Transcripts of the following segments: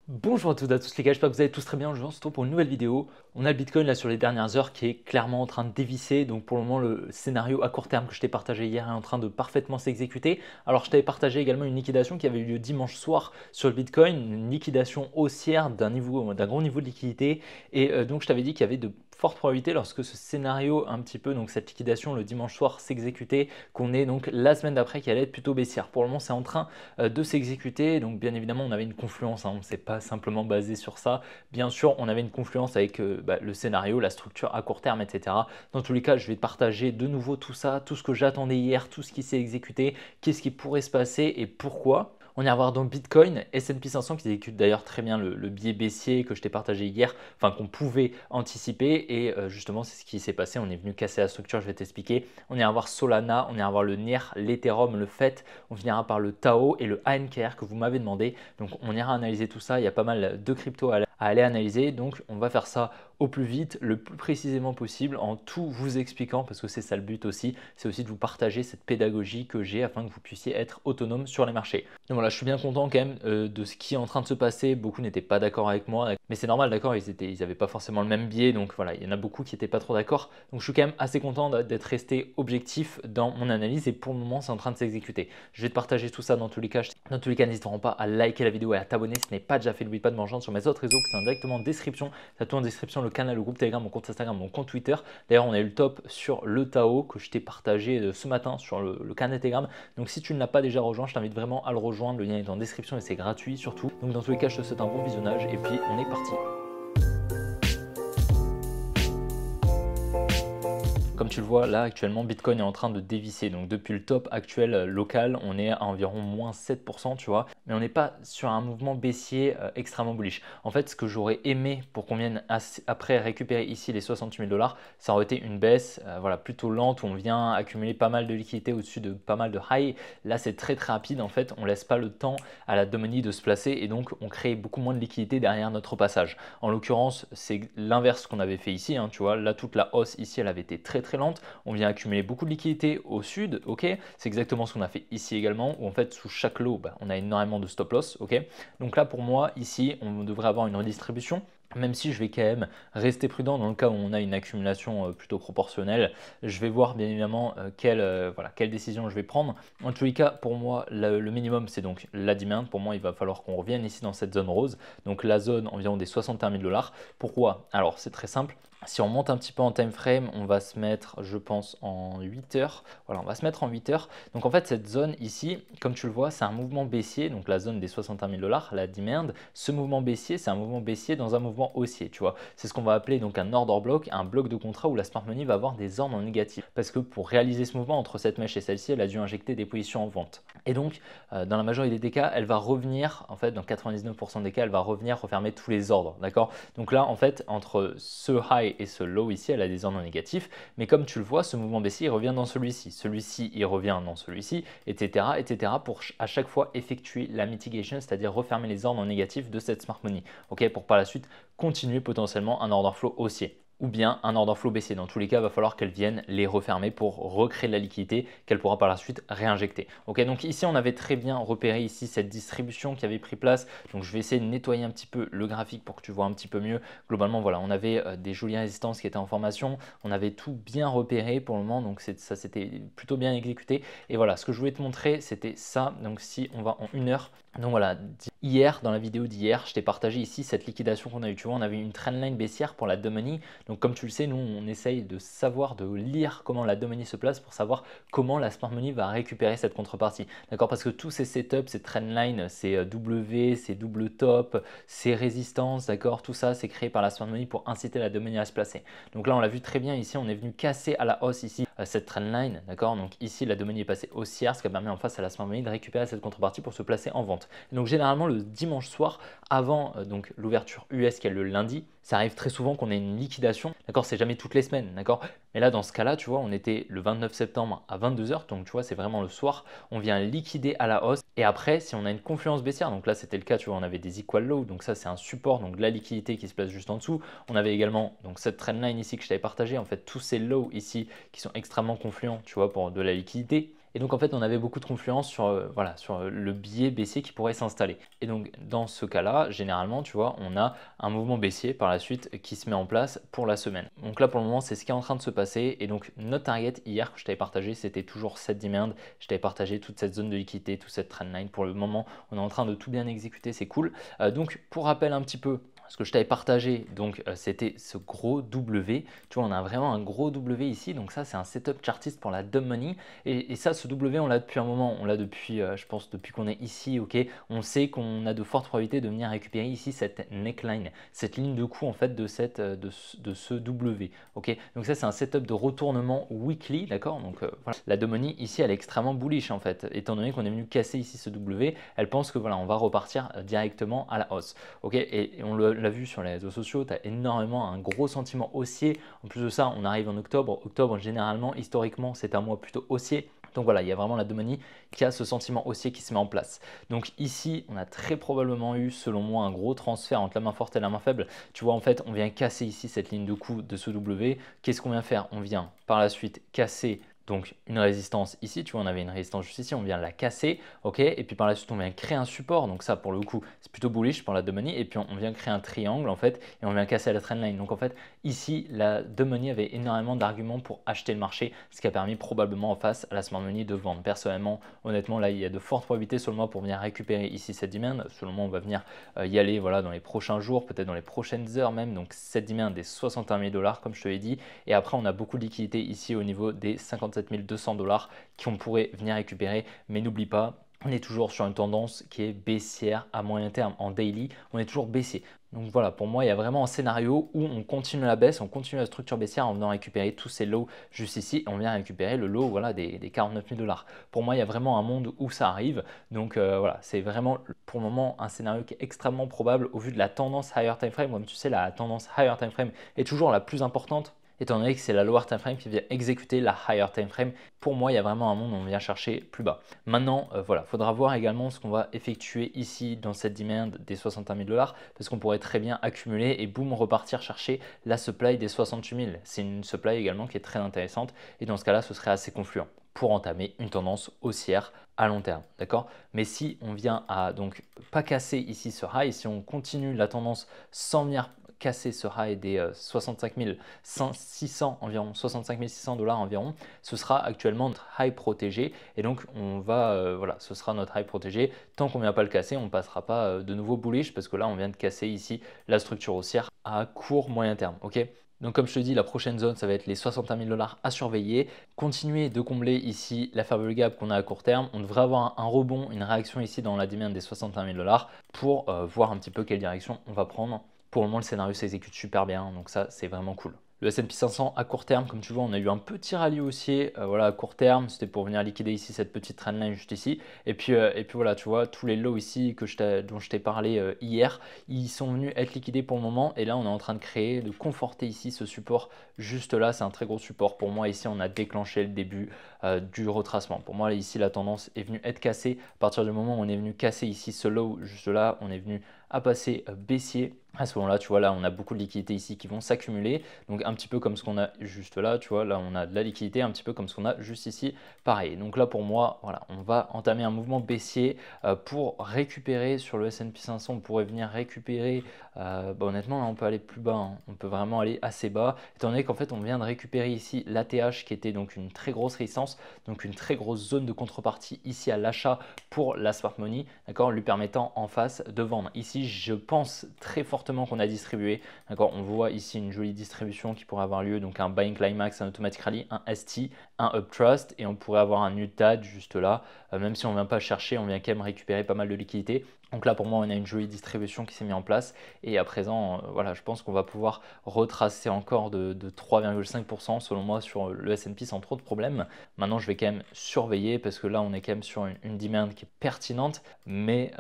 Bonjour à toutes et à tous les gars, j'espère que vous allez tous très bien. Aujourd'hui on se retrouve pour une nouvelle vidéo. On a le Bitcoin là sur les dernières heures qui est clairement en train de dévisser. Donc pour le moment le scénario à court terme que je t'ai partagé hier est en train de parfaitement s'exécuter. Alors je t'avais partagé également une liquidation qui avait eu lieu dimanche soir sur le Bitcoin, une liquidation haussière d'un gros niveau de liquidité. Et donc je t'avais dit qu'il y avait de fortes probabilités lorsque ce scénario un petit peu, donc cette liquidation le dimanche soir s'exécutait, qu'on ait donc la semaine d'après qui allait être plutôt baissière. Pour le moment c'est en train de s'exécuter. Donc bien évidemment on avait une confluence, hein, on ne s'est pas simplement basé sur ça. Bien sûr on avait une confluence avec le scénario, la structure à court terme, etc. Dans tous les cas je vais te partager de nouveau tout ça, tout ce que j'attendais hier, tout ce qui s'est exécuté, qu'est-ce qui pourrait se passer et pourquoi. On ira voir donc Bitcoin, S&P 500 qui exécute d'ailleurs très bien le biais baissier que je t'ai partagé hier, enfin qu'on pouvait anticiper et justement c'est ce qui s'est passé, on est venu casser la structure, je vais t'expliquer. On ira voir Solana, on ira voir le NIR, l'Ethereum, le FET, on finira par le Tao et le ANKR que vous m'avez demandé. Donc on ira analyser tout ça, il y a pas mal de cryptos à aller analyser, donc on va faire ça au plus vite, le plus précisément possible, en tout vous expliquant, parce que c'est ça le but aussi, c'est aussi de vous partager cette pédagogie que j'ai afin que vous puissiez être autonome sur les marchés. Donc voilà, je suis bien content quand même de ce qui est en train de se passer. Beaucoup n'étaient pas d'accord avec moi, mais c'est normal, d'accord, ils n'avaient pas forcément le même biais, donc voilà, il y en a beaucoup qui n'étaient pas trop d'accord. Donc je suis quand même assez content d'être resté objectif dans mon analyse et pour le moment c'est en train de s'exécuter. Je vais te partager tout ça dans tous les cas. Dans tous les cas, n'hésiteront pas à liker la vidéo et à t'abonner si ce n'est pas déjà fait. N'oublie pas de me rejoindre sur mes autres réseaux qui sont directement en description. Tu as tout en description, le canal, le groupe Telegram, mon compte Instagram, mon compte Twitter. D'ailleurs, on a eu le top sur le Tao que je t'ai partagé ce matin sur le canal Telegram. Donc si tu ne l'as pas déjà rejoint, je t'invite vraiment à le rejoindre. Le lien est en description et c'est gratuit surtout. Donc dans tous les cas, je te souhaite un bon visionnage et puis on est parti. Comme tu le vois là actuellement Bitcoin est en train de dévisser, donc depuis le top actuel local on est à environ moins 7%, tu vois, mais on n'est pas sur un mouvement baissier extrêmement bullish. En fait ce que j'aurais aimé pour qu'on vienne après récupérer ici les 68 000 $, ça aurait été une baisse voilà, plutôt lente où on vient accumuler pas mal de liquidités au-dessus de pas mal de high. Là c'est très rapide en fait, on laisse pas le temps à la Domini de se placer et donc on crée beaucoup moins de liquidités derrière notre passage. En l'occurrence c'est l'inverse qu'on avait fait ici, hein, tu vois, là toute la hausse ici elle avait été très lente, on vient accumuler beaucoup de liquidités au sud, ok, c'est exactement ce qu'on a fait ici également, où en fait sous chaque lot, on a énormément de stop loss, ok, donc là pour moi ici on devrait avoir une redistribution, même si je vais quand même rester prudent dans le cas où on a une accumulation plutôt proportionnelle. Je vais voir bien évidemment quelle décision je vais prendre. En tous les cas, pour moi, le minimum, c'est donc la demand. Pour moi, il va falloir qu'on revienne ici dans cette zone rose. Donc la zone environ des 61 000 $. Pourquoi? Alors, c'est très simple. Si on monte un petit peu en time frame, on va se mettre, je pense, en 8 heures. Voilà, on va se mettre en 8 heures. Donc en fait, cette zone ici, comme tu le vois, c'est un mouvement baissier. Donc la zone des 61 000 $, la demand. Ce mouvement baissier, c'est un mouvement baissier dans un mouvement haussier, tu vois. C'est ce qu'on va appeler donc un order block, un bloc de contrat où la smart money va avoir des ordres en négatif. Parce que pour réaliser ce mouvement entre cette mèche et celle-ci, elle a dû injecter des positions en vente. Et donc, dans la majorité des cas, elle va revenir, en fait, dans 99% des cas, elle va revenir refermer tous les ordres, d'accord? Donc là, en fait, entre ce high et ce low ici, elle a des ordres négatifs. Mais comme tu le vois, ce mouvement baissier, il revient dans celui-ci. Celui-ci, il revient dans celui-ci, etc., etc., pour à chaque fois effectuer la mitigation, c'est-à-dire refermer les ordres négatifs de cette smart money, ok, pour par la suite continuer potentiellement un order flow haussier ou bien un order flow baissier. Dans tous les cas, il va falloir qu'elle vienne les refermer pour recréer de la liquidité qu'elle pourra par la suite réinjecter. Ok, donc ici, on avait très bien repéré ici cette distribution qui avait pris place. Donc, je vais essayer de nettoyer un petit peu le graphique pour que tu vois un petit peu mieux. Globalement, voilà, on avait des jolies résistances qui étaient en formation. On avait tout bien repéré pour le moment. Donc, ça, c'était plutôt bien exécuté. Et voilà, ce que je voulais te montrer, c'était ça. Donc, si on va en 1 heure, donc voilà, hier, dans la vidéo d'hier, je t'ai partagé ici cette liquidation qu'on a eu. Tu vois, on avait une trendline baissière pour la Domini. Donc comme tu le sais, nous, on essaye de savoir, de lire comment la Domini se place pour savoir comment la Smart Money va récupérer cette contrepartie. D'accord? Parce que tous ces setups, ces trendlines, ces W, ces double top, ces résistances, d'accord? Tout ça, c'est créé par la Smart Money pour inciter la Domini à se placer. Donc là, on l'a vu très bien ici, on est venu casser à la hausse ici cette trendline, d'accord? Donc ici, la Domini est passée haussière, ce qui permet en face à la Smart Money de récupérer cette contrepartie pour se placer en vente. Et donc généralement, le dimanche soir, avant donc l'ouverture US qui est le lundi, ça arrive très souvent qu'on ait une liquidation, d'accord, c'est jamais toutes les semaines, d'accord, mais là dans ce cas-là, tu vois, on était le 29 septembre à 22 h, donc tu vois, c'est vraiment le soir, on vient liquider à la hausse, et après, si on a une confluence baissière, donc là c'était le cas, tu vois, on avait des equal low, donc ça c'est un support, donc de la liquidité qui se place juste en dessous, on avait également donc cette trendline ici que je t'avais partagé, en fait tous ces lows ici qui sont extrêmement confluents, tu vois, pour de la liquidité. Et donc en fait on avait beaucoup de confluence sur, voilà, sur le biais baissier qui pourrait s'installer. Et donc dans ce cas-là, généralement tu vois, on a un mouvement baissier par la suite qui se met en place pour la semaine. Donc là pour le moment c'est ce qui est en train de se passer. Et donc notre target hier que je t'avais partagé, c'était toujours cette demand. Je t'avais partagé toute cette zone de liquidité, toute cette trendline. Pour le moment on est en train de tout bien exécuter, c'est cool. Donc pour rappel un petit peu, ce que je t'avais partagé, donc c'était ce gros W. Tu vois, on a vraiment un gros W ici. Donc ça, c'est un setup chartiste pour la dumb money. Et ça, ce W, on l'a depuis un moment. On l'a depuis, je pense, depuis qu'on est ici. Ok, on sait qu'on a de fortes probabilités de venir récupérer ici cette neckline, cette ligne de coup en fait de ce W. Ok, donc ça, c'est un setup de retournement weekly, d'accord. Donc voilà, la dumb money ici, elle est extrêmement bullish en fait, étant donné qu'on est venu casser ici ce W. Elle pense que voilà, on va repartir directement à la hausse. Ok, et on l'a vu sur les réseaux sociaux, tu as énormément un gros sentiment haussier. En plus de ça, on arrive en octobre. Octobre, généralement, historiquement, c'est un mois plutôt haussier. Donc voilà, il y a vraiment la dumb money qui a ce sentiment haussier qui se met en place. Donc ici, on a très probablement eu, selon moi, un gros transfert entre la main forte et la main faible. Tu vois, en fait, on vient casser ici cette ligne de coup de ce W. Qu'est-ce qu'on vient faire? On vient par la suite casser donc une résistance ici, tu vois, on avait une résistance juste ici, on vient la casser, ok, et puis par la suite on vient créer un support, donc ça pour le coup c'est plutôt bullish pour la dumb money, et puis on vient créer un triangle en fait, et on vient casser la trendline. Donc en fait ici la dumb money avait énormément d'arguments pour acheter le marché, ce qui a permis probablement en face à la smart money de vendre. Personnellement, honnêtement là il y a de fortes probabilités selon moi pour venir récupérer ici cette demand. Selon moi on va venir y aller voilà, dans les prochains jours, peut-être dans les prochaines heures même. Donc cette demand des 61 000 $ comme je te l'ai dit, et après on a beaucoup de liquidités ici au niveau des 57 200 $ qu'on pourrait venir récupérer. Mais n'oublie pas, on est toujours sur une tendance qui est baissière à moyen terme. En daily, on est toujours baissier. Donc voilà, pour moi, il y a vraiment un scénario où on continue la baisse, on continue la structure baissière en venant récupérer tous ces lows juste ici. Et on vient récupérer le low voilà, des 49 000 $. Pour moi, il y a vraiment un monde où ça arrive. Donc voilà, c'est vraiment pour le moment un scénario qui est extrêmement probable au vu de la tendance higher time frame. Comme tu sais, la tendance higher time frame est toujours la plus importante, étant donné que c'est la lower time frame qui vient exécuter la higher time frame. Pour moi, il y a vraiment un monde où on vient chercher plus bas. Maintenant, voilà, il faudra voir également ce qu'on va effectuer ici dans cette demand des 61 000 $, parce qu'on pourrait très bien accumuler et boum, repartir chercher la supply des 68 000. C'est une supply également qui est très intéressante, et dans ce cas-là, ce serait assez confluent pour entamer une tendance haussière à long terme, d'accord. Mais si on vient à donc pas casser ici ce high, si on continue la tendance sans venir casser ce high des 65 600 environ, 65 600 $ environ, ce sera actuellement notre high protégé. Et donc on va, voilà, ce sera notre high protégé. Tant qu'on ne vient pas le casser, on ne passera pas de nouveau bullish, parce que là on vient de casser ici la structure haussière à court moyen terme, ok. Donc comme je te dis, la prochaine zone, ça va être les 61 000 $ à surveiller. Continuer de combler ici la faible gap qu'on a à court terme. On devrait avoir un rebond, une réaction ici dans la demand des 61 000 $ pour voir un petit peu quelle direction on va prendre. Pour le moment, le scénario s'exécute super bien, donc ça, c'est vraiment cool. Le S&P 500 à court terme, comme tu vois, on a eu un petit rallye haussier voilà, à court terme. C'était pour venir liquider ici cette petite trendline juste ici. Et puis voilà, tu vois, tous les lows ici dont je t'ai parlé hier, ils sont venus être liquidés pour le moment. Et là, on est en train de créer, de conforter ici ce support juste là. C'est un très gros support. Pour moi, ici, on a déclenché le début du retracement. Pour moi, ici, la tendance est venue être cassée. À partir du moment où on est venu casser ici ce low juste là, on est venu à passer baissier. À ce moment-là, tu vois, là, on a beaucoup de liquidités ici qui vont s'accumuler. Donc, un petit peu comme ce qu'on a juste là, tu vois, là, on a de la liquidité, un petit peu comme ce qu'on a juste ici. Pareil. Donc là, pour moi, voilà, on va entamer un mouvement baissier pour récupérer sur le S&P 500. On pourrait venir récupérer, honnêtement, là, on peut aller plus bas. Hein. On peut vraiment aller assez bas, étant donné qu'en fait, on vient de récupérer ici l'ATH qui était donc une très grosse résistance, donc une très grosse zone de contrepartie ici à l'achat pour la smart money, d'accord, lui permettant en face de vendre. Ici, je pense très fortement qu'on a distribué. D'accord, on voit ici une jolie distribution qui pourrait avoir lieu, donc un buying climax, un automatic rally, un ST, un uptrust, et on pourrait avoir un UTAD juste là. Même si on ne vient pas chercher, on vient quand même récupérer pas mal de liquidités. Donc là, pour moi, on a une jolie distribution qui s'est mise en place. Et à présent, voilà, je pense qu'on va pouvoir retracer encore de 3,5% selon moi sur le S&P sans trop de problèmes. Maintenant, je vais quand même surveiller parce que là, on est quand même sur une demand qui est pertinente. Mais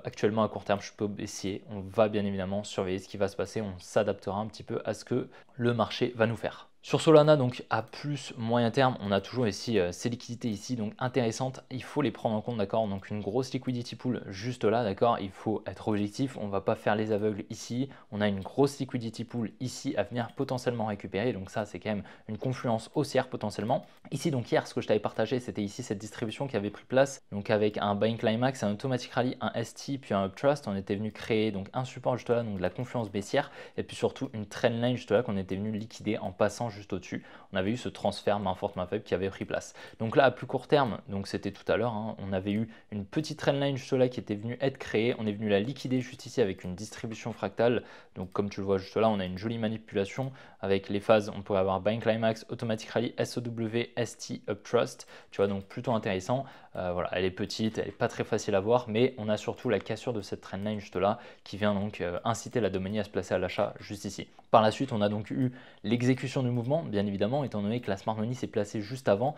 actuellement, à court terme, je peux baissier. On va bien évidemment surveiller ce qui va se passer. On s'adaptera un petit peu à ce que le marché va nous faire. Sur Solana, donc à plus moyen terme, on a toujours ici ces liquidités ici, donc intéressantes, il faut les prendre en compte, d'accord? Donc une grosse liquidity pool juste là, d'accord? Il faut être objectif, on ne va pas faire les aveugles ici. On a une grosse liquidity pool ici à venir potentiellement récupérer, donc ça c'est quand même une confluence haussière potentiellement. Ici donc hier, ce que je t'avais partagé, c'était ici cette distribution qui avait pris place, donc avec un buying climax, un automatic rally, un ST, puis un uptrust. On était venu créer donc un support juste là, donc de la confluence baissière, et puis surtout une trendline juste là qu'on était venu liquider en passant juste au-dessus. On avait eu ce transfert main forte main faible qui avait pris place. Donc là à plus court terme, donc c'était tout à l'heure, hein, on avait eu une petite trendline juste là qui était venue être créée. On est venu la liquider juste ici avec une distribution fractale. Donc comme tu le vois juste là, on a une jolie manipulation avec les phases. On pourrait avoir buying climax, automatic rally, SOW, ST, uptrust. Tu vois, donc plutôt intéressant. Voilà, elle est petite, elle n'est pas très facile à voir, mais on a surtout la cassure de cette trendline juste là qui vient donc inciter la Domini à se placer à l'achat juste ici. Par la suite, on a donc eu l'exécution du mouvement, bien évidemment, étant donné que la Smart Money s'est placée juste avant.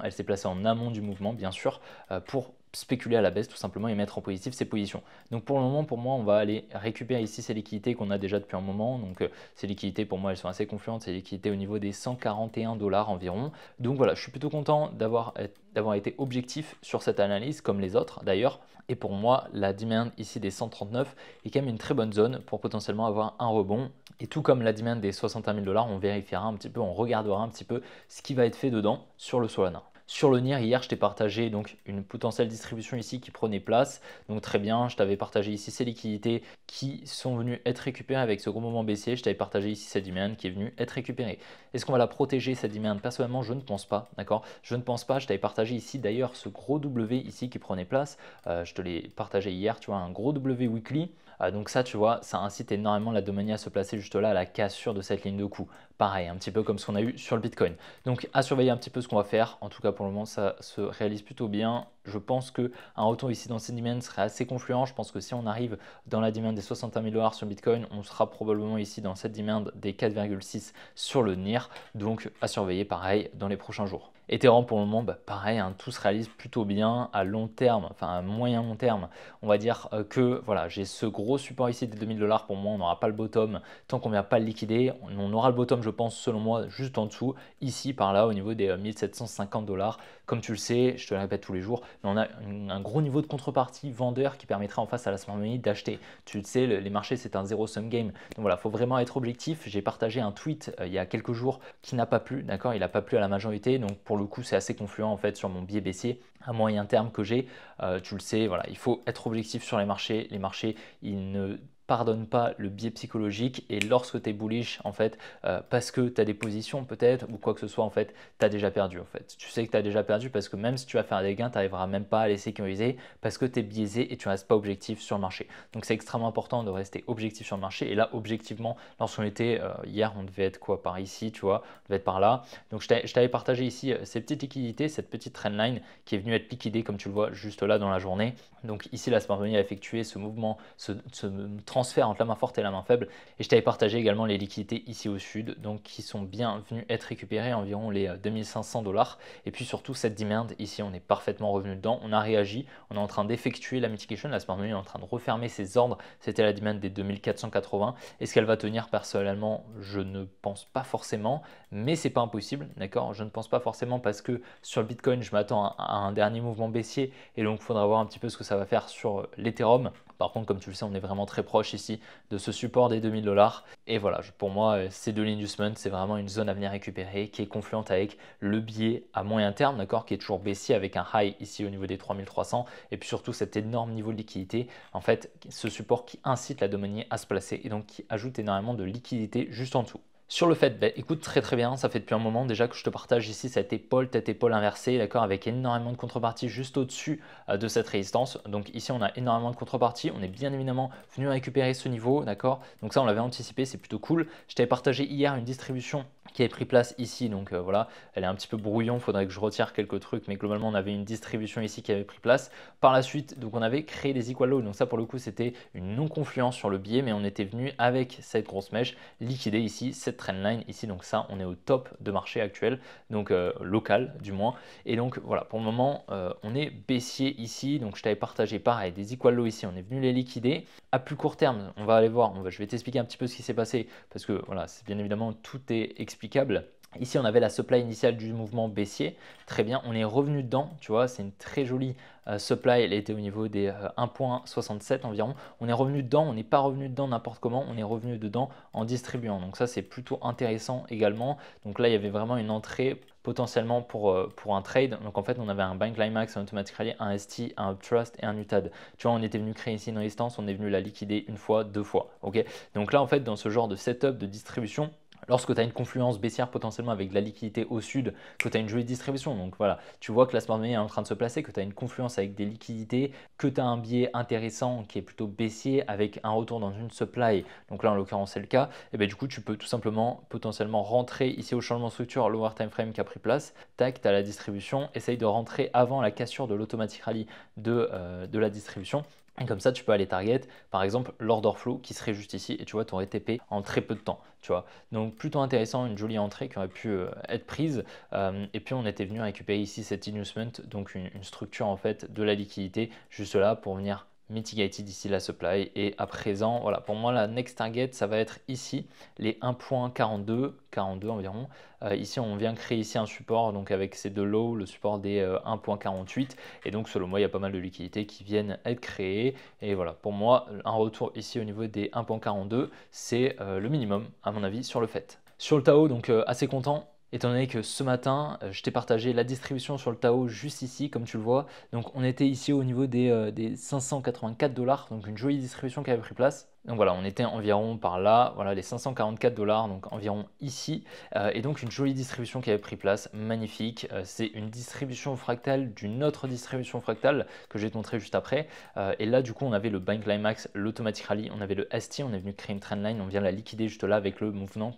Elle s'est placée en amont du mouvement, bien sûr, pour spéculer à la baisse tout simplement et mettre en positif ses positions. Donc pour le moment, pour moi, on va aller récupérer ici ces liquidités qu'on a déjà depuis un moment. Donc ces liquidités, pour moi, elles sont assez confiantes. Ces liquidités au niveau des 141 $ environ. Donc voilà, je suis plutôt content d'avoir été objectif sur cette analyse, comme les autres d'ailleurs. Et pour moi, la demand ici des 139 est quand même une très bonne zone pour potentiellement avoir un rebond. Et tout comme la demand des 61 000 $, on vérifiera un petit peu, on regardera un petit peu ce qui va être fait dedans sur le Solana. Sur le NIR, hier, je t'ai partagé donc une potentielle distribution ici qui prenait place. Donc très bien, je t'avais partagé ici ces liquidités qui sont venues être récupérées avec ce gros moment baissier. Je t'avais partagé ici cette demand qui est venue être récupérée. Est-ce qu'on va la protéger cette demand? Personnellement, je ne pense pas, d'accord? Je ne pense pas. Je t'avais partagé ici d'ailleurs ce gros W ici qui prenait place. Je te l'ai partagé hier, tu vois, un gros W weekly. Donc ça, tu vois, ça incite énormément la Domini à se placer juste là à la cassure de cette ligne de coup. Pareil, un petit peu comme ce qu'on a eu sur le Bitcoin. Donc à surveiller un petit peu ce qu'on va faire. En tout cas, pour le moment, ça se réalise plutôt bien. Je pense qu'un retour ici dans cette demand serait assez confluent. Je pense que si on arrive dans la demand des 61 000 $ sur Bitcoin, on sera probablement ici dans cette demand des 4,6 sur le NIR. Donc à surveiller pareil dans les prochains jours. Ethereum pour le moment, pareil, hein, tout se réalise plutôt bien à long terme, enfin à moyen long terme. On va dire que voilà, j'ai ce gros support ici des 2000 $. Pour moi, on n'aura pas le bottom tant qu'on ne vient pas le liquider. On aura le bottom, je pense, selon moi, juste en dessous, ici par là, au niveau des 1750 $. Comme tu le sais, je te le répète tous les jours, mais on a un gros niveau de contrepartie vendeur qui permettrait en face à la Smart Money d'acheter. Tu le sais, les marchés, c'est un zero-sum game. Donc voilà, il faut vraiment être objectif. J'ai partagé un tweet il y a quelques jours qui n'a pas plu, d'accord? Il n'a pas plu à la majorité. Donc pour le coup, c'est assez confluent en fait sur mon biais baissier à moyen terme que j'ai. Tu le sais, voilà, il faut être objectif sur les marchés. Les marchés, ils ne pardonne pas le biais psychologique et lorsque tu es bullish en fait parce que tu as des positions peut-être ou quoi que ce soit en fait tu as déjà perdu en fait. Tu sais que tu as déjà perdu parce que même si tu vas faire des gains tu n'arriveras même pas à les sécuriser parce que tu es biaisé et tu ne restes pas objectif sur le marché. Donc c'est extrêmement important de rester objectif sur le marché et là objectivement lorsqu'on était hier on devait être quoi par ici tu vois, on devait être par là. Donc je t'avais partagé ici ces petites liquidités, cette petite trendline qui est venue être liquidée comme tu le vois juste là dans la journée. Donc ici la Smart Money a effectué ce mouvement, ce transfert entre la main forte et la main faible et je t'avais partagé également les liquidités ici au sud donc qui sont bien venues être récupérées environ les 2500 $. Et puis surtout cette demand ici on est parfaitement revenu dedans, on a réagi, on est en train d'effectuer la mitigation, la Smart Money est en train de refermer ses ordres, c'était la demand des 2480. Est-ce qu'elle va tenir? Personnellement je ne pense pas forcément, mais c'est pas impossible, d'accord? Je ne pense pas forcément parce que sur le Bitcoin je m'attends à un dernier mouvement baissier et donc il faudra voir un petit peu ce que ça va faire sur l'Ethereum. Par contre, comme tu le sais, on est vraiment très proche ici de ce support des 2000 $. Et voilà, pour moi, ces deux l'inducement, c'est vraiment une zone à venir récupérer qui est confluente avec le biais à moyen terme, d'accord, qui est toujours baissier avec un high ici au niveau des 3300. Et puis surtout cet énorme niveau de liquidité, en fait, ce support qui incite la Domini à se placer et donc qui ajoute énormément de liquidité juste en dessous. Sur le fait, écoute très bien, ça fait depuis un moment déjà que je te partage ici cette épaule, tête épaule inversée, d'accord, avec énormément de contrepartie juste au-dessus de cette résistance. Donc ici on a énormément de contrepartie, on est bien évidemment venu récupérer ce niveau, d'accord. Donc ça on l'avait anticipé, c'est plutôt cool. Je t'avais partagé hier une distribution qui avait pris place ici, donc voilà, elle est un petit peu brouillon, il faudrait que je retire quelques trucs, mais globalement on avait une distribution ici qui avait pris place. Par la suite, donc on avait créé des equal lows, donc ça pour le coup c'était une non-confluence sur le biais, mais on était venu avec cette grosse mèche liquider ici cette trendline ici, donc ça on est au top de marché actuel, donc local du moins, et donc voilà, pour le moment on est baissier ici, donc je t'avais partagé pareil des equal lows ici, on est venu les liquider. À plus court terme, on va aller voir, je vais t'expliquer un petit peu ce qui s'est passé, parce que voilà, c'est bien évidemment tout est explicable. Ici, on avait la supply initiale du mouvement baissier. Très bien, on est revenu dedans. Tu vois, c'est une très jolie supply. Elle était au niveau des 1,67 environ. On est revenu dedans. On n'est pas revenu dedans n'importe comment. On est revenu dedans en distribuant. Donc ça, c'est plutôt intéressant également. Donc là, il y avait vraiment une entrée potentiellement pour un trade. Donc en fait, on avait un Bank Climax, un Automatic Rally, un ST, un Uptrust et un UTAD. Tu vois, on était venu créer ici une résistance. On est venu la liquider une fois, deux fois. Ok. Donc là, en fait, dans ce genre de setup de distribution, lorsque tu as une confluence baissière potentiellement avec de la liquidité au sud, que tu as une jolie distribution, donc voilà, tu vois que la smart money est en train de se placer, que tu as une confluence avec des liquidités, que tu as un biais intéressant qui est plutôt baissier avec un retour dans une supply, donc là en l'occurrence c'est le cas, et bien du coup tu peux tout simplement potentiellement rentrer ici au changement de structure, lower time frame qui a pris place, tac, tu as la distribution, essaye de rentrer avant la cassure de l'automatic rally de la distribution. Et comme ça, tu peux aller target, par exemple, l'order flow qui serait juste ici et tu vois, tu aurais TP en très peu de temps. Tu vois. Donc plutôt intéressant, une jolie entrée qui aurait pu être prise. Et puis on était venu récupérer ici cet inducement, donc une structure en fait de la liquidité juste là pour venir mitigated ici la supply. Et à présent, voilà, pour moi la next target, ça va être ici les 1,42, 42 environ. Ici, on vient créer ici un support donc avec ces deux lows, le support des 1,48. Et donc, selon moi, il y a pas mal de liquidités qui viennent être créées. Et voilà, pour moi, un retour ici au niveau des 1,42, c'est le minimum, à mon avis, sur le fait. Sur le Tao, donc assez content. Étant donné que ce matin, je t'ai partagé la distribution sur le Tao juste ici, comme tu le vois. Donc on était ici au niveau des 584 $, donc une jolie distribution qui avait pris place. Donc voilà, on était environ par là, voilà les 544 $, donc environ ici. Et donc une jolie distribution qui avait pris place, magnifique. C'est une distribution fractale d'une autre distribution fractale que je vais te montrer juste après. Et là, du coup, on avait le Bank Climax, l'Automatic Rally, on avait le ST, on est venu créer une trendline, on vient la liquider juste là avec le mouvement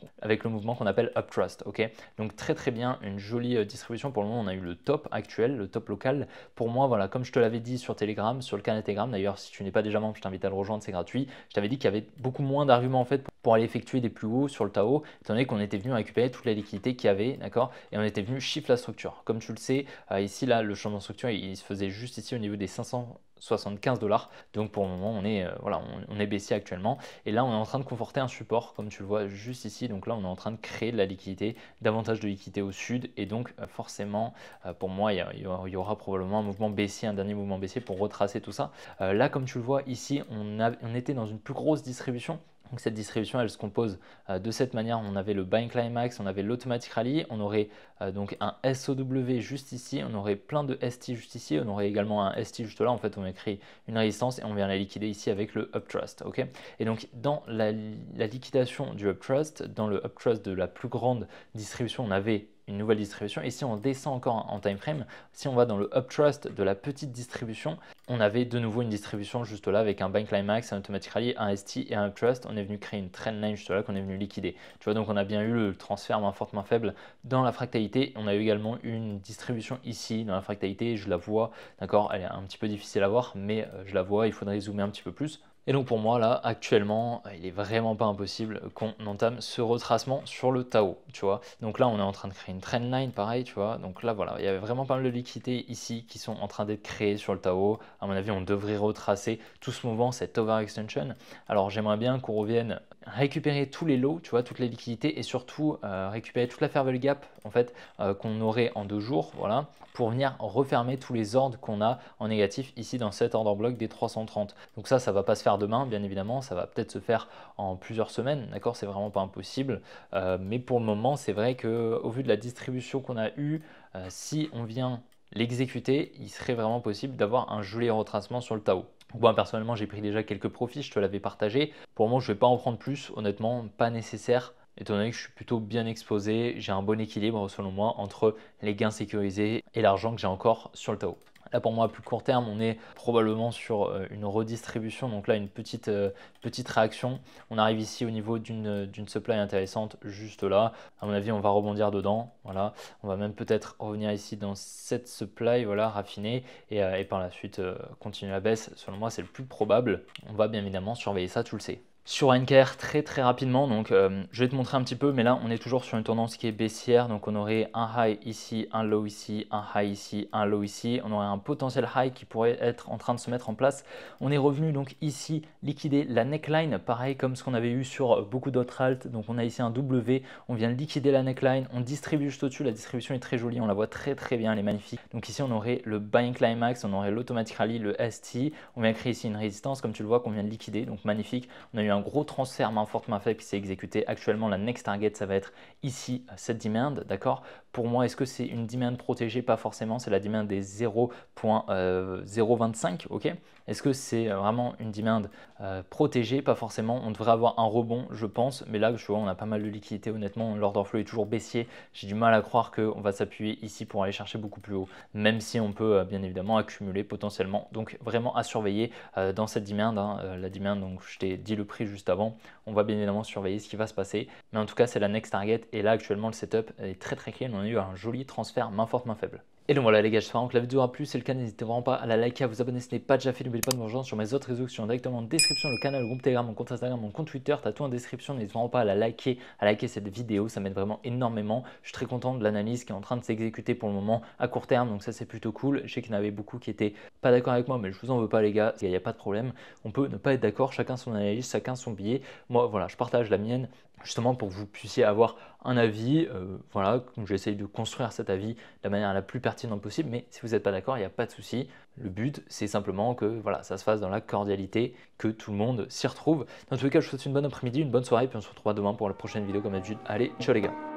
qu'on appelle Uptrust. Ok, donc très très bien, une jolie distribution. Pour le moment, on a eu le top actuel, le top local. Pour moi, voilà, comme je te l'avais dit sur Telegram, sur le canal Telegram, d'ailleurs, si tu n'es pas déjà membre, je t'invite à le rejoindre, c'est gratuit. Je t'avais dit qu'il y avait beaucoup moins d'arguments en fait pour aller effectuer des plus hauts sur le Tao, étant donné qu'on était venu récupérer toute la liquidité qu'il y avait, d'accord, et on était venu shift la structure. Comme tu le sais, ici là, le changement de structure, il se faisait juste ici au niveau des 575 $. Donc pour le moment, on est, voilà, on est baissier actuellement. Et là, on est en train de conforter un support, comme tu le vois juste ici. Donc là, on est en train de créer de la liquidité, davantage de liquidité au sud. Et donc forcément, pour moi, il y aura probablement un mouvement baissier, un dernier mouvement baissier pour retracer tout ça. Là, comme tu le vois ici, on était dans une plus grosse distribution. Donc cette distribution, elle se compose de cette manière. On avait le Buying Climax, on avait l'Automatic Rally, on aurait donc un SOW juste ici, on aurait plein de ST juste ici, on aurait également un ST juste là. En fait, on a créé une résistance et on vient la liquider ici avec le Uptrust. Ok. Et donc dans la liquidation du Uptrust, dans le Uptrust de la plus grande distribution, on avait une nouvelle distribution. Et si on descend encore en time frame, si on va dans le Uptrust de la petite distribution, on avait de nouveau une distribution juste là avec un Bank Climax, un Automatic Rally, un ST et un Uptrust. On est venu créer une trendline juste là qu'on est venu liquider. Tu vois, donc on a bien eu le transfert main forte, main faible dans la fractalité. On a eu également une distribution ici dans la fractalité. Je la vois, d'accord, elle est un petit peu difficile à voir, mais je la vois, il faudrait zoomer un petit peu plus. Et donc pour moi là actuellement il est vraiment pas impossible qu'on entame ce retracement sur le Tao, tu vois. Donc là on est en train de créer une trendline pareil, tu vois. Donc là voilà, il y avait vraiment pas mal de liquidités ici qui sont en train d'être créées sur le Tao. À mon avis on devrait retracer tout ce mouvement, cette overextension. Alors j'aimerais bien qu'on revienne récupérer tous les lots, tu vois, toutes les liquidités et surtout récupérer toute la fair value gap en fait qu'on aurait en 2 jours, voilà, pour venir refermer tous les ordres qu'on a en négatif ici dans cet order block des 330. Donc ça va pas se faire demain, bien évidemment, ça va peut-être se faire en plusieurs semaines, d'accord, c'est vraiment pas impossible, mais pour le moment, c'est vrai qu'au vu de la distribution qu'on a eue, si on vient l'exécuter, il serait vraiment possible d'avoir un joli retracement sur le Tao. Moi, personnellement, j'ai pris déjà quelques profits, je te l'avais partagé. Pour le moment, je ne vais pas en prendre plus, honnêtement, pas nécessaire. Étant donné que je suis plutôt bien exposé, j'ai un bon équilibre selon moi entre les gains sécurisés et l'argent que j'ai encore sur le Tao. Là pour moi à plus court terme on est probablement sur une redistribution, donc là une petite réaction. On arrive ici au niveau d'une supply intéressante juste là. À mon avis on va rebondir dedans, voilà. On va même peut-être revenir ici dans cette supply, voilà, raffinée et par la suite continuer la baisse. Selon moi c'est le plus probable. On va bien évidemment surveiller ça, tu le sais. Sur NKR très rapidement, donc je vais te montrer un petit peu, mais là on est toujours sur une tendance qui est baissière, donc on aurait un high ici, un low ici, un high ici, un low ici, on aurait un potentiel high qui pourrait être en train de se mettre en place. On est revenu donc ici liquider la neckline, pareil comme ce qu'on avait eu sur beaucoup d'autres alts, donc on a ici un W, on vient liquider la neckline, on distribue juste au-dessus, la distribution est très jolie, on la voit très bien, elle est magnifique. Donc ici on aurait le buying climax, on aurait l'automatic rally, le ST, on vient créer ici une résistance comme tu le vois qu'on vient de liquider, donc magnifique. On a eu un gros transfert main forte main faible qui s'est exécuté. Actuellement la next target ça va être ici cette demand, d'accord. Pour moi, est-ce que c'est une demand protégée? Pas forcément, c'est la demand des 0.025, ok. Est-ce que c'est vraiment une demand protégée? Pas forcément, on devrait avoir un rebond je pense, mais là je vois on a pas mal de liquidité honnêtement, l'order flow est toujours baissier, j'ai du mal à croire qu'on va s'appuyer ici pour aller chercher beaucoup plus haut, même si on peut bien évidemment accumuler potentiellement, donc vraiment à surveiller dans cette demand, hein, la demand, donc je t'ai dit le prix juste avant, on va bien évidemment surveiller ce qui va se passer, mais en tout cas c'est la next target et là actuellement le setup est très clean, on a eu un joli transfert main forte main faible. Et donc voilà les gars, j'espère que la vidéo aura plu, si c'est le cas n'hésitez vraiment pas à la liker, à vous abonner si ce n'est pas déjà fait, n'oubliez pas de me rejoindre sur mes autres réseaux qui sont directement en description, le canal, le groupe Telegram, mon compte Instagram, mon compte Twitter, t'as tout en description, n'hésitez vraiment pas à la liker, à liker cette vidéo, ça m'aide vraiment énormément, je suis très content de l'analyse qui est en train de s'exécuter pour le moment à court terme, donc ça c'est plutôt cool, je sais qu'il y en avait beaucoup qui étaient pas d'accord avec moi, mais je vous en veux pas les gars, il n'y a pas de problème, on peut ne pas être d'accord, chacun son analyse, chacun son billet, moi voilà, je partage la mienne, justement pour que vous puissiez avoir un avis, voilà, j'essaye de construire cet avis de la manière la plus pertinente possible, mais si vous n'êtes pas d'accord, il n'y a pas de souci. Le but, c'est simplement que voilà, ça se fasse dans la cordialité, que tout le monde s'y retrouve. Dans tous les cas, je vous souhaite une bonne après-midi, une bonne soirée, puis on se retrouvera demain pour la prochaine vidéo comme d'habitude. Allez, ciao les gars!